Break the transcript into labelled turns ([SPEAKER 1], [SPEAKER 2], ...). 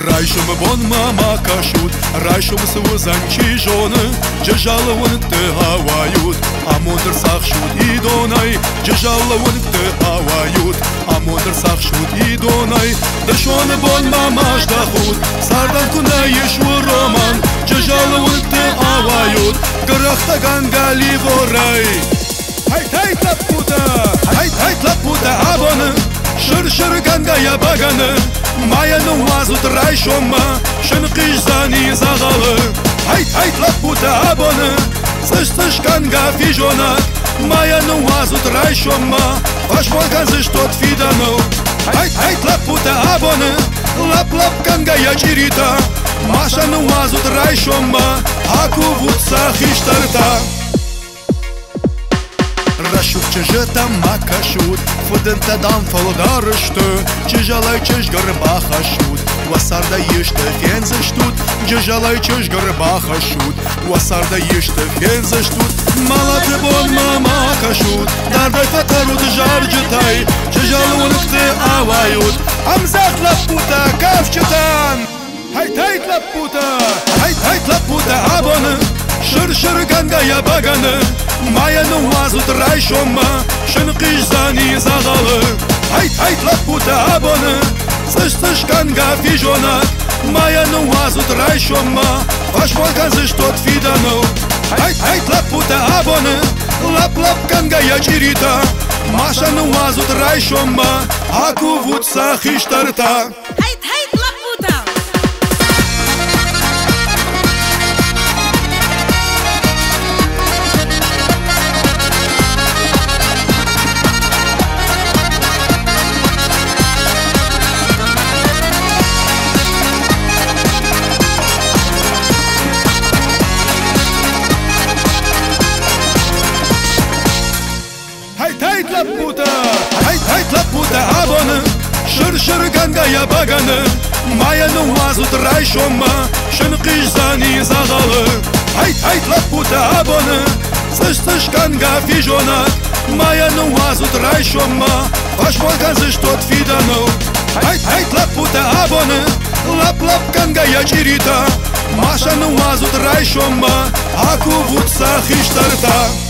[SPEAKER 1] Райшум бон мама кашут, райшум сузанчи жоны, джажалавын ты хавают, а мудр сахшут и донай, джажалавын ты хавают, а мудр сахшут и донай. Дашон бон мама ждахут, сардан куна ешу роман, джажалавын ты хавают, грахтаган гали горай. Hayt laputa abone, shir ganga ya bagane, maya no wazut rayshoma, shin qizani zagalı. Hayt laputa abone, zış ganga fijonak, maya no wazut rayshoma, ashmolgan zış tot fidano. Hayt laputa abone, lap ganga ya chirita, masha no wazut rayshoma, aku vutsa khishtarta. Rashut çjeta makashut, fudenta dam faldarıştı, çjalay çjgar baxashut, wasarda yishte fenzashtut, çjalay çjgar baxashut, wasarda yishte fenzashtut, malat bon mama kashut, darday fatarut jarjtay, çjalunqte avayut, amzat laputa kafchtan. Hayt laputa abone, shir ganga ya bagane, maya no wazut rayshoma, shin qizani zagalı. Hayt laputa abone, zış ganga fijonak, maya no wazut rayshoma, ashmolgan zış tot fidano. Hayt laputa abone, lap ganga ya chirita, masha no wazut rayshoma, aku vutsa khishtarta. Hayt laputa abone, shir ganga ya bagane, maya no wazut rayshoma, shin qizani zagalı. Hayt laputa abone, zış ganga fijonak, maya no wazut rayshoma, ashmolgan zış tot fidano. Hayt laputa abone, lap ganga ya chirita, masha no wazut rayshoma, aku vutsa khishtarta.